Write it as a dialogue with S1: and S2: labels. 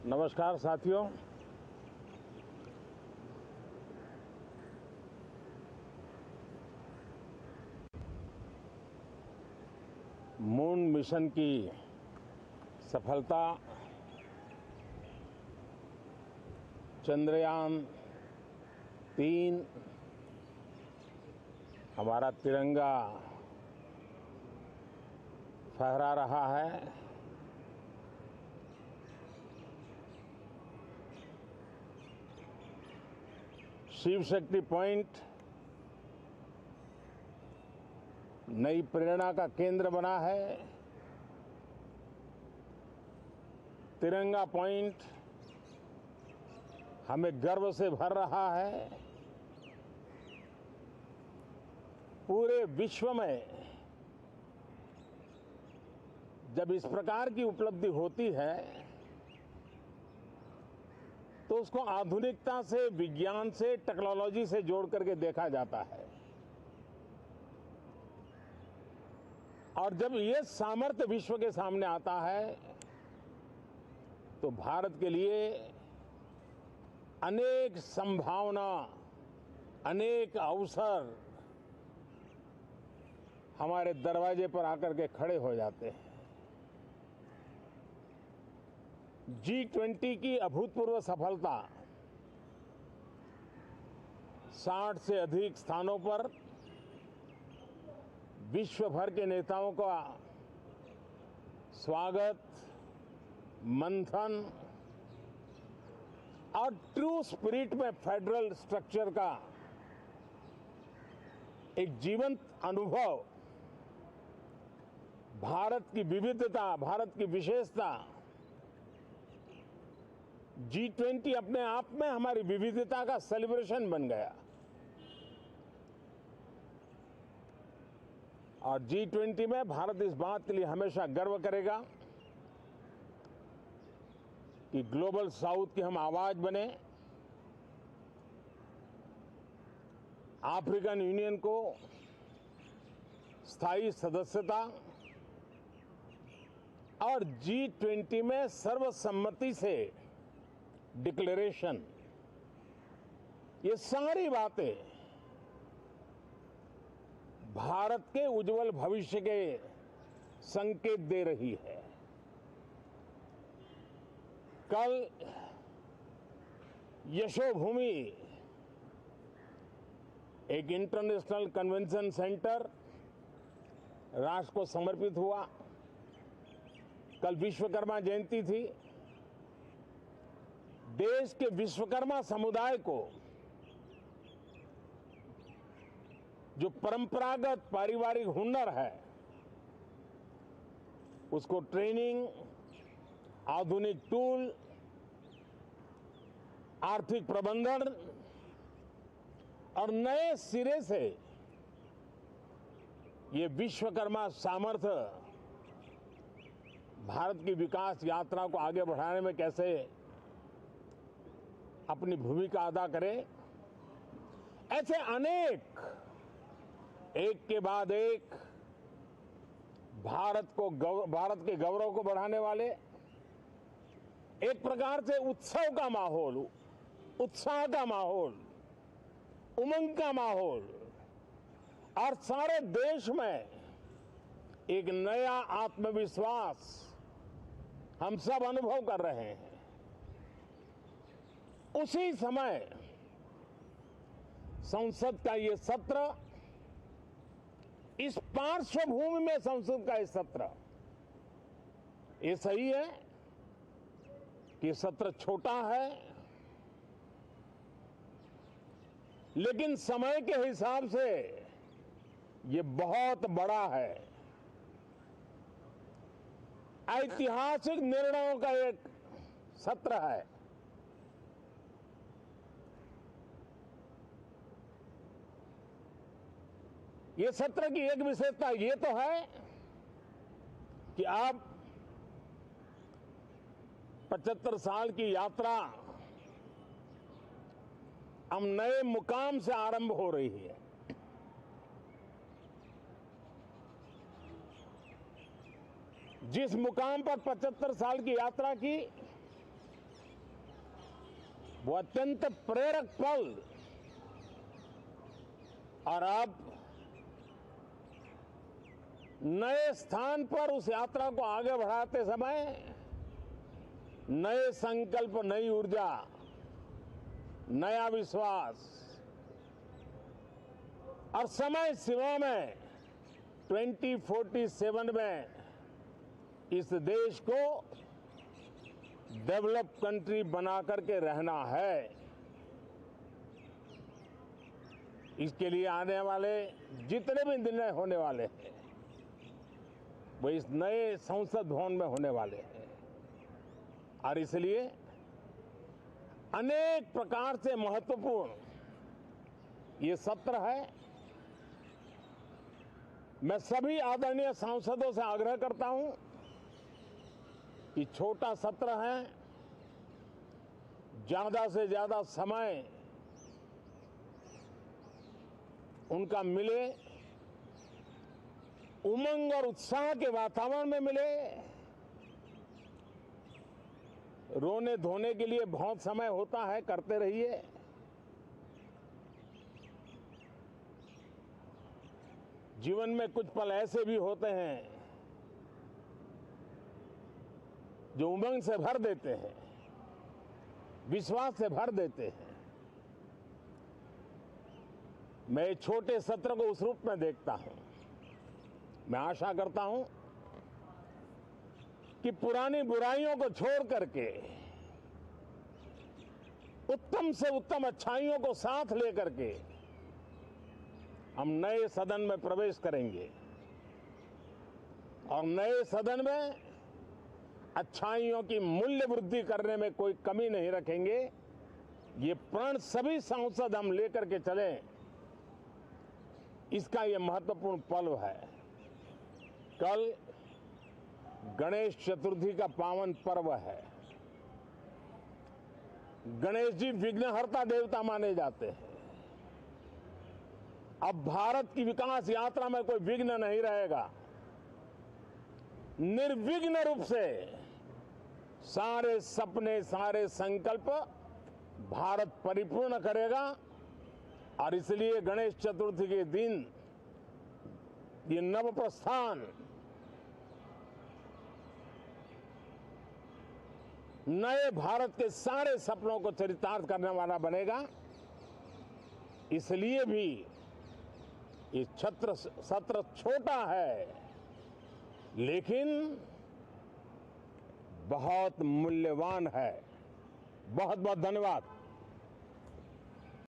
S1: नमस्कार साथियों। Moon mission की सफलता, चंद्रयान-3 हमारा तिरंगा फहरा रहा है। शिव शक्ति पॉइंट नई प्रेरणा का केंद्र बना है। तिरंगा पॉइंट हमें गर्व से भर रहा है। पूरे विश्व में जब इस प्रकार की उपलब्धि होती है तो उसको आधुनिकता से, विज्ञान से, टेक्नोलॉजी से जोड़ करके देखा जाता है। और जब ये सामर्थ्य विश्व के सामने आता है तो भारत के लिए अनेक संभावना, अनेक अवसर हमारे दरवाजे पर आकर के खड़े हो जाते हैं। G20 की अभूतपूर्व सफलता, 60 से अधिक स्थानों पर विश्व भर के नेताओं का स्वागत, मंथन और ट्रू स्पिरिट में फेडरल स्ट्रक्चर का एक जीवंत अनुभव, भारत की विविधता, भारत की विशेषता। G20 अपने आप में हमारी विविधता का सेलिब्रेशन बन गया। और G20 में भारत इस बात के लिए हमेशा गर्व करेगा कि ग्लोबल साउथ की हम आवाज बने। अफ्रीकन यूनियन को स्थायी सदस्यता और G20 में सर्वसम्मति से डिक्लेरेशन, ये सारी बातें भारत के उज्जवल भविष्य के संकेत दे रही है। कल यशोभूमि एक इंटरनेशनल कन्वेंशन सेंटर राष्ट्र को समर्पित हुआ। कल विश्वकर्मा जयंती थी। देश के विश्वकर्मा समुदाय को जो परंपरागत पारिवारिक हुनर है उसको ट्रेनिंग, आधुनिक टूल, आर्थिक प्रबंधन और नए सिरे से ये विश्वकर्मा सामर्थ्य भारत की विकास यात्रा को आगे बढ़ाने में कैसे अपनी भूमिका अदा करे, ऐसे अनेक एक के बाद एक भारत के गौरव को बढ़ाने वाले, एक प्रकार से उत्सव का माहौल, उत्साह का माहौल, उमंग का माहौल और सारे देश में एक नया आत्मविश्वास हम सब अनुभव कर रहे हैं। उसी समय संसद का ये सत्र, इस पार्श्वभूमि में संसद का ये सत्र, ये सही है कि सत्र छोटा है, लेकिन समय के हिसाब से ये बहुत बड़ा है। ऐतिहासिक निर्णयों का एक सत्र है। ये सत्र की एक विशेषता ये तो है कि अब 75 साल की यात्रा अब नए मुकाम से आरंभ हो रही है। जिस मुकाम पर 75 साल की यात्रा की, वो अत्यंत प्रेरक पल और अब नए स्थान पर उस यात्रा को आगे बढ़ाते समय नए संकल्प, नई ऊर्जा, नया विश्वास और समय सीमा में 2047 में इस देश को डेवलप कंट्री बना करके रहना है। इसके लिए आने वाले जितने भी निर्णय होने वाले हैं वो इस नए संसद भवन में होने वाले हैं और इसलिए अनेक प्रकार से महत्वपूर्ण ये सत्र है। मैं सभी आदरणीय सांसदों से आग्रह करता हूं कि छोटा सत्र है, ज्यादा से ज्यादा समय उनका मिले, उमंग और उत्साह के वातावरण में मिले। रोने धोने के लिए बहुत समय होता है, करते रहिए। जीवन में कुछ पल ऐसे भी होते हैं जो उमंग से भर देते हैं, विश्वास से भर देते हैं। मैं इस छोटे सत्र को उस रूप में देखता हूं। मैं आशा करता हूं कि पुरानी बुराइयों को छोड़ करके उत्तम से उत्तम अच्छाइयों को साथ लेकर के हम नए सदन में प्रवेश करेंगे और नए सदन में अच्छाइयों की मूल्य वृद्धि करने में कोई कमी नहीं रखेंगे। ये प्रण सभी सांसद हम लेकर के चलें, इसका ये महत्वपूर्ण पल है। कल गणेश चतुर्थी का पावन पर्व है। गणेश जी विघ्नहर्ता देवता माने जाते हैं। अब भारत की विकास यात्रा में कोई विघ्न नहीं रहेगा। निर्विघ्न रूप से सारे सपने, सारे संकल्प भारत परिपूर्ण करेगा और इसलिए गणेश चतुर्थी के दिन ये नव प्रस्थान नए भारत के सारे सपनों को चरितार्थ करने वाला बनेगा। इसलिए भी ये सत्र छोटा है लेकिन बहुत मूल्यवान है। बहुत बहुत धन्यवाद।